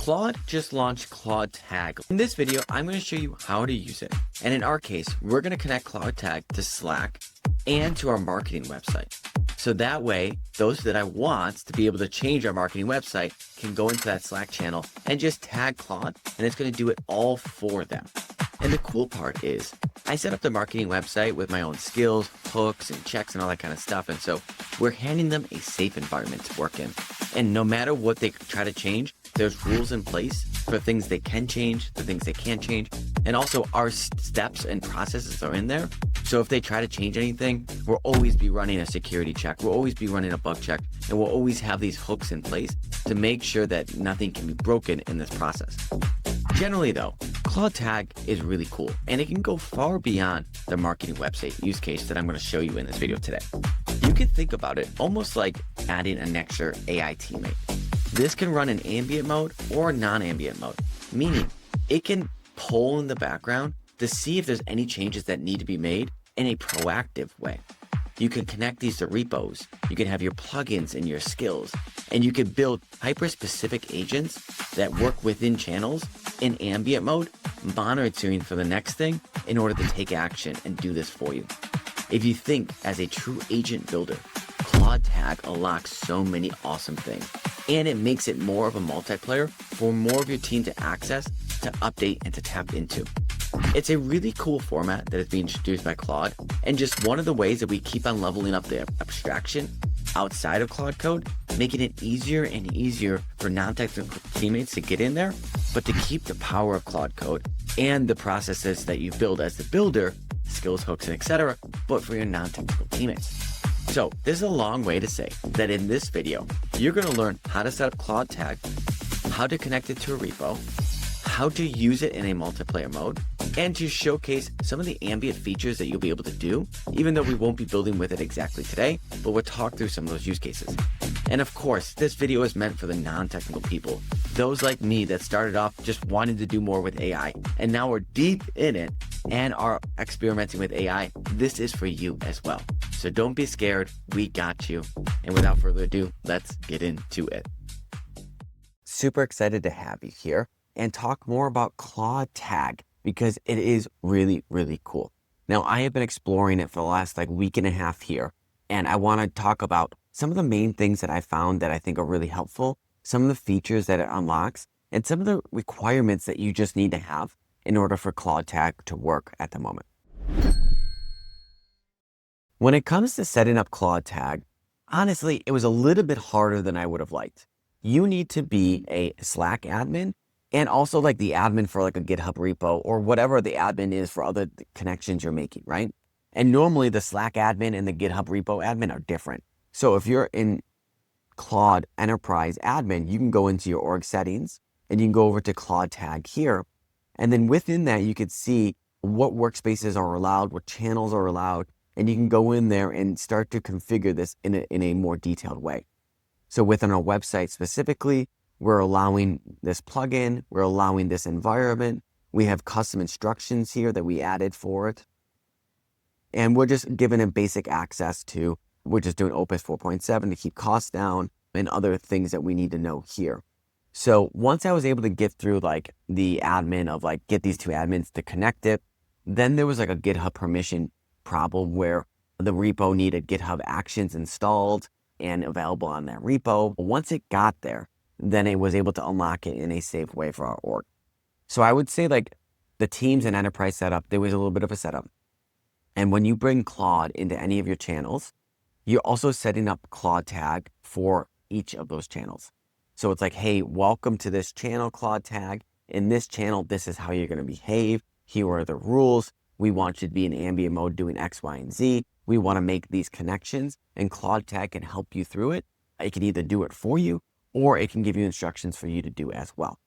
Claude just launched Claude Tag. In this video, I'm going to show you how to use it. And in our case, we're going to connect Claude Tag to Slack and to our marketing website. So that way, those that I want to be able to change our marketing website can go into that Slack channel and just tag Claude, and it's going to do it all for them. And the cool part is I set up the marketing website with my own skills, hooks, and checks and all that kind of stuff. And so we're handing them a safe environment to work in. And no matter what they try to change, there's rules in place for things they can change, the things they can't change. And also our steps and processes are in there. So if they try to change anything, we'll always be running a security check. We'll always be running a bug check. And we'll always have these hooks in place to make sure that nothing can be broken in this process. Generally though, Claude Tag is really cool, and it can go far beyond the marketing website use case that I'm going to show you in this video today. You can think about it almost like adding an extra AI teammate. This can run in ambient mode or non-ambient mode, meaning it can poll in the background to see if there's any changes that need to be made in a proactive way. You can connect these to repos, you can have your plugins and your skills, and you can build hyper-specific agents that work within channels in ambient mode, monitoring for the next thing in order to take action and do this for you. If you think as a true agent builder, Claude Tag unlocks so many awesome things, and it makes it more of a multiplayer for more of your team to access, to update, and to tap into. It's a really cool format that is being introduced by Claude, and just one of the ways that we keep on leveling up the abstraction outside of Claude Code, making it easier and easier for non-technical teammates to get in there, but to keep the power of Claude Code and the processes that you build as the builder, skills, hooks, and etc., but for your non-technical teammates. So this is a long way to say that in this video, you're going to learn how to set up Claude Tag, how to connect it to a repo, how to use it in a multiplayer mode, and to showcase some of the ambient features that you'll be able to do, even though we won't be building with it exactly today, but we'll talk through some of those use cases. And of course, this video is meant for the non-technical people, those like me that started off just wanting to do more with AI, and now we're deep in it and are experimenting with AI. This is for you as well. So don't be scared, we got you. And without further ado, let's get into it. Super excited to have you here and talk more about Claude Tag, because it is really, really cool. Now, I have been exploring it for the last week and a half here, and I want to talk about some of the main things that I found that I think are really helpful, some of the features that it unlocks, and some of the requirements that you just need to have in order for Claude Tag to work at the moment. When it comes to setting up Claude Tag, honestly, it was a little bit harder than I would have liked. You need to be a Slack admin and also the admin for a GitHub repo or whatever the admin is for other connections you're making, right? And normally the Slack admin and the GitHub repo admin are different. So if you're in Claude Enterprise admin, you can go into your org settings and you can go over to Claude Tag here. And then within that, you could see what workspaces are allowed, what channels are allowed, and you can go in there and start to configure this in a more detailed way. So within our website specifically, we're allowing this plugin, we're allowing this environment, we have custom instructions here that we added for it. And we're just giving it basic access to, we're just doing Opus 4.7 to keep costs down and other things that we need to know here. So once I was able to get through the admin of get these two admins to connect it, then there was a GitHub permission problem where the repo needed GitHub Actions installed and available on that repo. Once it got there, then it was able to unlock it in a safe way for our org. So I would say the Teams and Enterprise setup, there was a little bit of a setup. And when you bring Claude into any of your channels, you're also setting up Claude Tag for each of those channels. So it's hey, welcome to this channel, Claude Tag. In this channel, this is how you're going to behave. Here are the rules. We want you to be in ambient mode doing X, Y, and Z. We want to make these connections, and Claude Tag can help you through it. It can either do it for you, or it can give you instructions for you to do as well.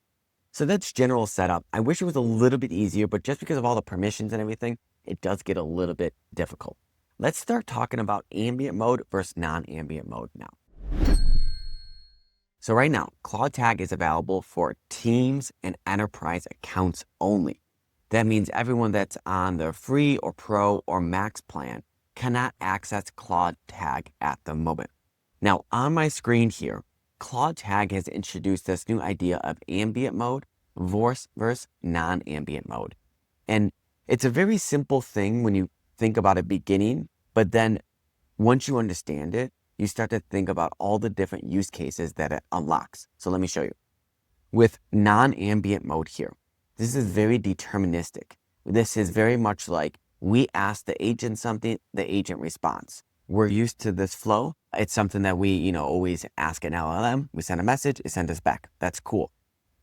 So that's general setup. I wish it was a little bit easier, but just because of all the permissions and everything, it does get a little bit difficult. Let's start talking about ambient mode versus non-ambient mode now. So right now, Claude Tag is available for Teams and Enterprise accounts only. That means everyone that's on the free or pro or max plan cannot access Claude Tag at the moment. Now on my screen here, Claude Tag has introduced this new idea of ambient mode versus non-ambient mode. And it's a very simple thing when you think about it beginning, but then once you understand it, you start to think about all the different use cases that it unlocks. So let me show you. With non-ambient mode here, this is very deterministic. This is very much like we ask the agent something, the agent responds. We're used to this flow. It's something that we, always ask an LLM. We send a message, it sends us back. That's cool.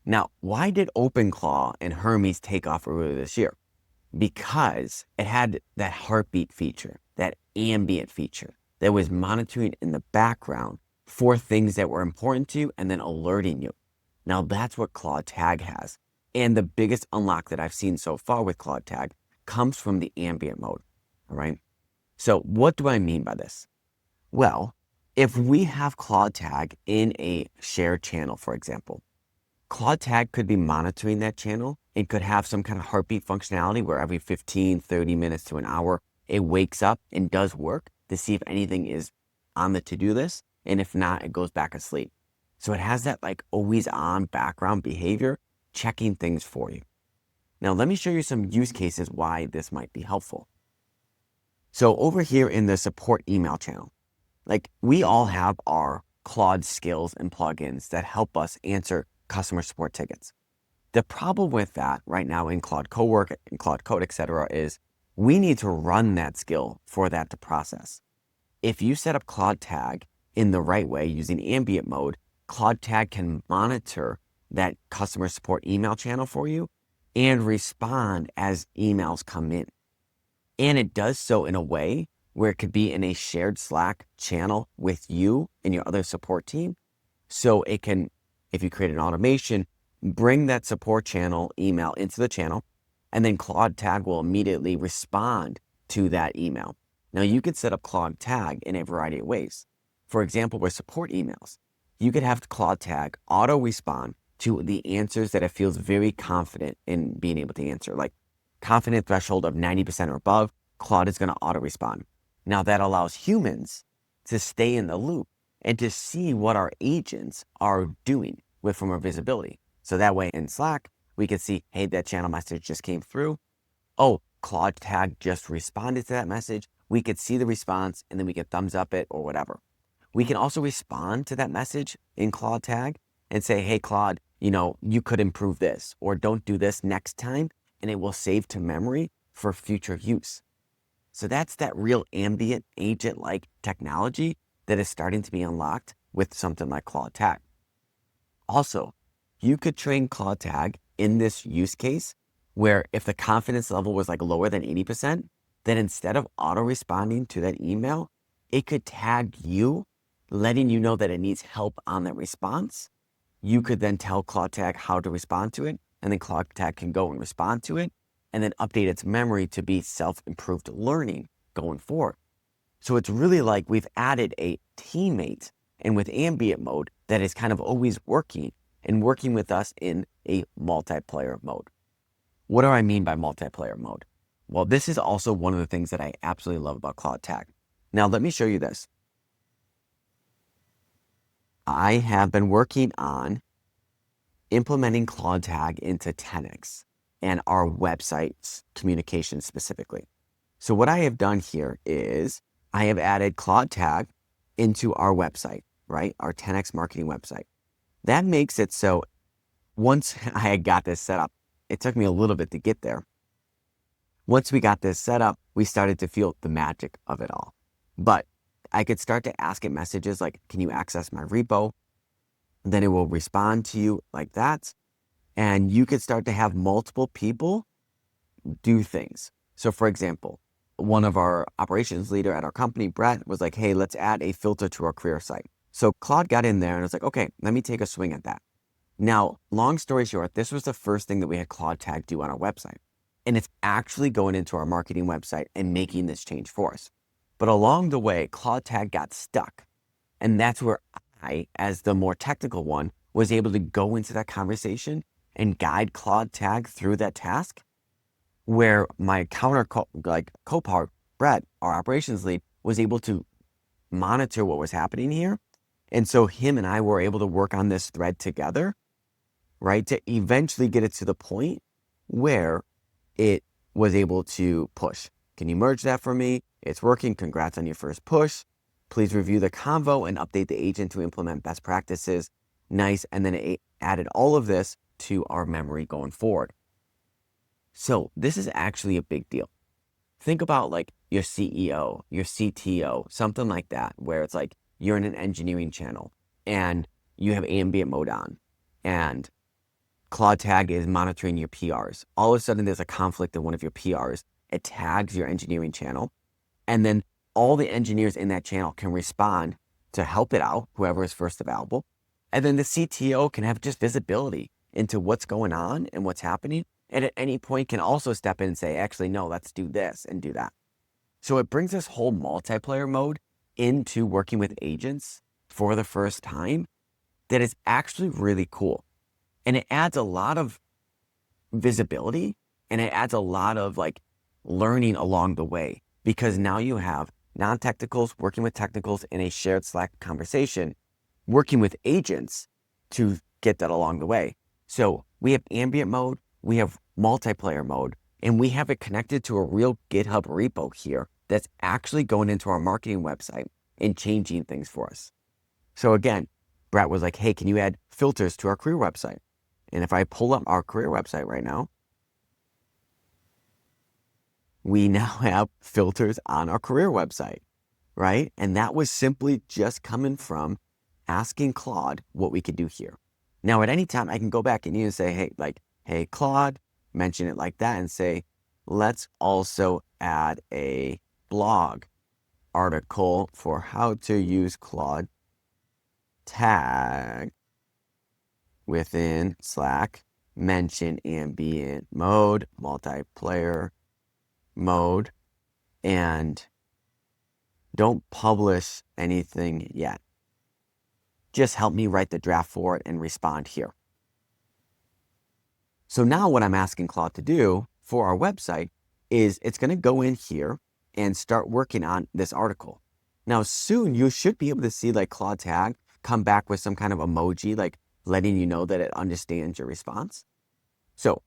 Now, why did OpenClaw and Hermes take off earlier this year? Because it had that heartbeat feature, that ambient feature that was monitoring in the background for things that were important to you and then alerting you. Now, that's what Claude Tag has. And the biggest unlock that I've seen so far with Claude Tag comes from the ambient mode, all right? So what do I mean by this? Well, if we have Claude Tag in a shared channel, for example, Claude Tag could be monitoring that channel. It could have some kind of heartbeat functionality where every 15, 30 minutes to an hour, it wakes up and does work to see if anything is on the to-do list. And if not, it goes back asleep. So it has that like always on background behavior, checking things for you. Now, let me show you some use cases why this might be helpful. So over here in the support email channel, like we all have our Claude skills and plugins that help us answer customer support tickets. The problem with that right now in Claude Cowork and Claude Code, etc., is we need to run that skill for that to process. If you set up Claude Tag in the right way using ambient mode, Claude Tag can monitor that customer support email channel for you and respond as emails come in. And it does so in a way where it could be in a shared Slack channel with you and your other support team. So it can, if you create an automation, bring that support channel email into the channel, and then Claude Tag will immediately respond to that email. Now, you could set up Claude Tag in a variety of ways. For example, with support emails, you could have Claude Tag auto-respond to the answers that it feels very confident in being able to answer. Like confident threshold of 90% or above, Claude is going to auto-respond. Now, that allows humans to stay in the loop and to see what our agents are doing from our visibility. So that way in Slack, we can see, hey, that channel message just came through. Oh, Claude Tag just responded to that message. We could see the response and then we could thumbs up it or whatever. We can also respond to that message in Claude Tag and say, hey, Claude, you could improve this or don't do this next time, and it will save to memory for future use. So that's that real ambient agent-like technology that is starting to be unlocked with something like Claude Tag. Also, you could train Claude Tag in this use case where if the confidence level was like lower than 80%, then instead of auto-responding to that email, it could tag you, letting you know that it needs help on that response. You could then tell Claude Tag how to respond to it, and then Claude Tag can go and respond to it, and then update its memory to be self-improved learning going forward. So it's really like we've added a teammate, and with ambient mode that is kind of always working and working with us in a multiplayer mode. What do I mean by multiplayer mode? Well, this is also one of the things that I absolutely love about Claude Tag. Now, let me show you this. I have been working on implementing Claude Tag into 10x and our website's communication specifically. So what I have done here is I have added Claude Tag into our website, right? Our 10x marketing website. That makes it so once I had got this set up, it took me a little bit to get there. Once we got this set up, we started to feel the magic of it all. But I could start to ask it messages like, can you access my repo? Then it will respond to you like that. And you could start to have multiple people do things. So for example, one of our operations leader at our company, Brett, was like, hey, let's add a filter to our career site. So Claude got in there and was like, okay, let me take a swing at that. Now, long story short, this was the first thing that we had Claude Tag do on our website. And it's actually going into our marketing website and making this change for us. But along the way, Claude Tag got stuck. And that's where I, as the more technical one, was able to go into that conversation and guide Claude Tag through that task, where my co-part, Brett, our operations lead, was able to monitor what was happening here And so him and I were able to work on this thread together, right? To eventually get it to the point where it was able to push. Can you merge that for me? It's working. Congrats on your first push. Please review the convo and update the agent to implement best practices. Nice. And then it added all of this to our memory going forward. So this is actually a big deal. Think about like your CEO, your CTO, something like that, where it's like you're in an engineering channel and you have ambient mode on and Claude Tag is monitoring your PRs. All of a sudden there's a conflict in one of your PRs. It tags your engineering channel. And then all the engineers in that channel can respond to help it out, whoever is first available. And then the CTO can have just visibility into what's going on and what's happening. And at any point can also step in and say, actually, no, let's do this and do that. So it brings this whole multiplayer mode into working with agents for the first time that is actually really cool. And it adds a lot of visibility and it adds a lot of like learning along the way, because now you have non-technicals working with technicals in a shared Slack conversation, working with agents to get that along the way. So we have ambient mode, we have multiplayer mode, and we have it connected to a real GitHub repo here that's actually going into our marketing website and changing things for us. So again, Brett was like, hey, can you add filters to our career website? And if I pull up our career website right now, we now have filters on our career website, right? And that was simply just coming from asking Claude what we could do here. Now, at any time, I can go back and even say, hey, Claude, mention it like that and say, let's also add a blog article for how to use Claude Tag within Slack, mention ambient mode, multiplayer mode, and don't publish anything yet. Just help me write the draft for it and respond here. So now what I'm asking Claude to do for our website is it's going to go in here and start working on this article. Now soon you should be able to see like Claude Tag come back with some kind of emoji, like letting you know that it understands your response. So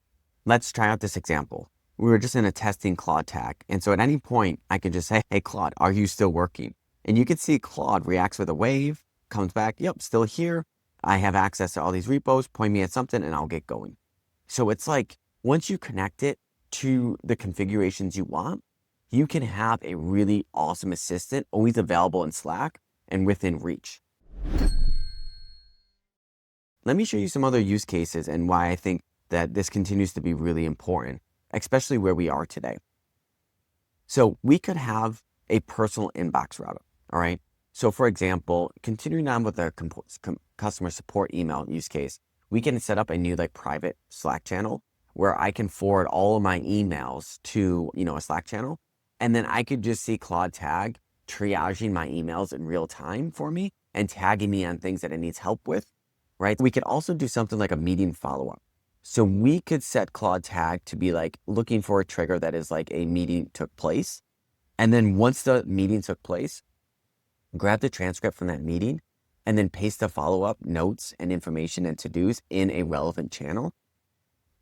let's try out this example. We were just in a testing Claude Tag. And so at any point I can just say, hey Claude, are you still working? And you can see Claude reacts with a wave, comes back, yep, still here. I have access to all these repos, point me at something and I'll get going. So it's like, once you connect it to the configurations you want, you can have a really awesome assistant always available in Slack and within reach. Let me show you some other use cases and why I think that this continues to be really important, especially where we are today. So we could have a personal inbox router, all right? So for example, continuing on with the customer support email use case, we can set up a new like private Slack channel where I can forward all of my emails to, a Slack channel. And then I could just see Claude Tag triaging my emails in real time for me and tagging me on things that it needs help with, right? We could also do something like a meeting follow-up. So we could set Claude Tag to be like looking for a trigger that is like a meeting took place. And then once the meeting took place, grab the transcript from that meeting and then paste the follow-up notes and information and to-dos in a relevant channel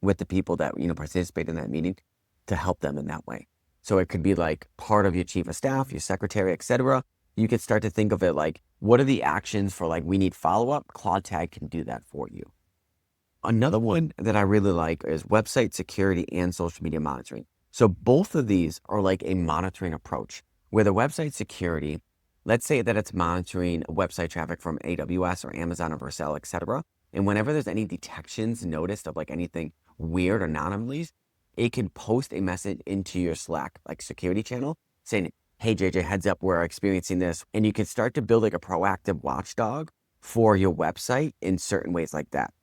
with the people that, participate in that meeting to help them in that way. So it could be like part of your chief of staff, your secretary, etc. You could start to think of it like, what are the actions for like, we need follow-up? Claude Tag can do that for you. Another one that I really like is website security and social media monitoring. So both of these are like a monitoring approach where the website security, let's say that it's monitoring website traffic from AWS or Amazon or Vercel, etc. And whenever there's any detections noticed of like anything weird or anomalies, it can post a message into your Slack like security channel saying, hey JJ, heads up, we're experiencing this. And you can start to build like a proactive watchdog for your website in certain ways like that.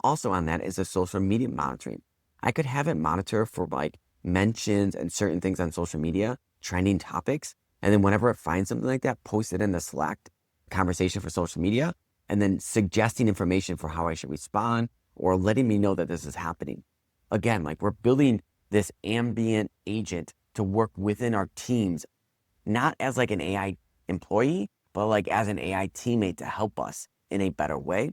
Also on that is a social media monitoring. I could have it monitor for like mentions and certain things on social media, trending topics. And then whenever it finds something like that, post it in the Slack conversation for social media, and then suggesting information for how I should respond or letting me know that this is happening. Again, like we're building this ambient agent to work within our teams, not as like an AI employee, but like as an AI teammate to help us in a better way.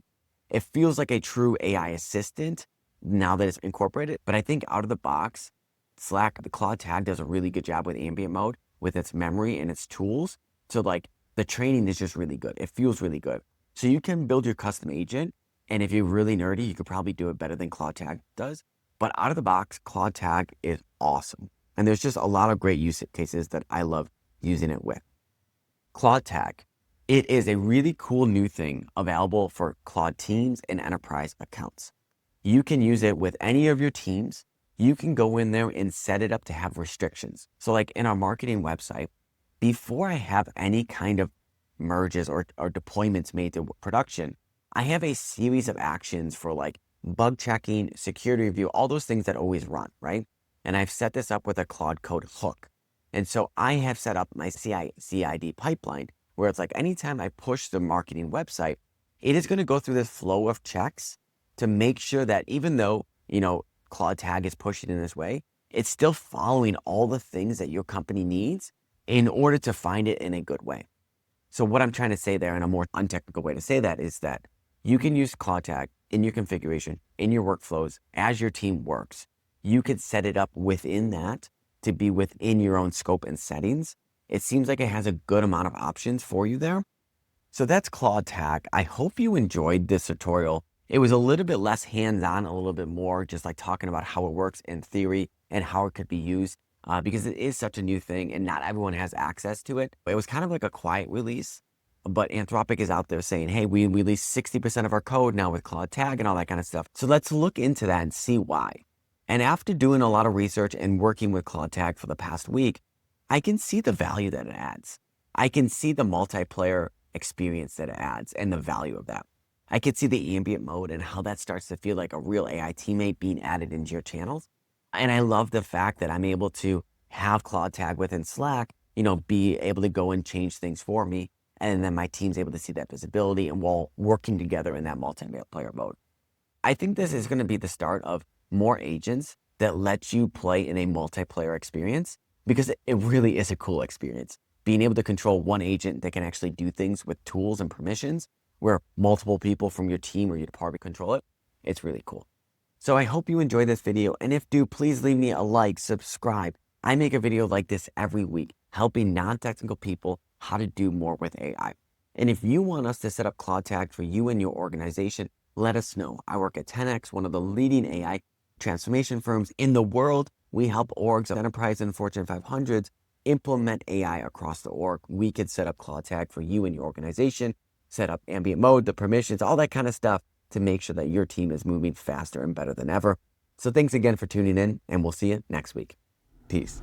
It feels like a true AI assistant now that it's incorporated, but I think out of the box, Slack, the Claude Tag does a really good job with ambient mode, with its memory and its tools. So like the training is just really good. It feels really good. So you can build your custom agent. And if you're really nerdy, you could probably do it better than Claude Tag does. But out of the box, Claude Tag is awesome. And there's just a lot of great use cases that I love using it with. Claude Tag. It is a really cool new thing available for Claude Teams and Enterprise accounts. You can use it with any of your teams. You can go in there and set it up to have restrictions. So like in our marketing website, before I have any kind of merges or deployments made to production, I have a series of actions for like bug checking, security review, all those things that always run, right? And I've set this up with a Claude Code hook. And so I have set up my CI/CD pipeline where it's like anytime I push the marketing website, it is going to go through this flow of checks to make sure that even though, Claude Tag is pushing in this way, it's still following all the things that your company needs in order to find it in a good way. So what I'm trying to say there, in a more untechnical way to say that, is that you can use Claude Tag in your configuration, in your workflows, as your team works. You could set it up within that to be within your own scope and settings. It seems like it has a good amount of options for you there. So that's Claude Tag. I hope you enjoyed this tutorial. It was a little bit less hands-on, a little bit more just like talking about how it works in theory and how it could be used because it is such a new thing and not everyone has access to it. It was kind of like a quiet release, but Anthropic is out there saying, hey, we released 60% of our code now with Claude Tag and all that kind of stuff. So let's look into that and see why. And after doing a lot of research and working with Claude Tag for the past week, I can see the value that it adds. I can see the multiplayer experience that it adds and the value of that. I could see the ambient mode and how that starts to feel like a real AI teammate being added into your channels. And I love the fact that I'm able to have Claude Tag within Slack, be able to go and change things for me. And then my team's able to see that visibility and while working together in that multiplayer mode. I think this is going to be the start of more agents that let you play in a multiplayer experience because it really is a cool experience. Being able to control one agent that can actually do things with tools and permissions where multiple people from your team or your department control it, it's really cool. So I hope you enjoyed this video. And if do, please leave me a like, subscribe. I make a video like this every week, helping non-technical people how to do more with AI. And if you want us to set up Claude Tag for you and your organization, let us know. I work at 10X, one of the leading AI transformation firms in the world. We help orgs, enterprise and Fortune 500s implement AI across the org. We could set up Claude Tag for you and your organization, set up ambient mode, the permissions, all that kind of stuff to make sure that your team is moving faster and better than ever. So thanks again for tuning in, and we'll see you next week. Peace.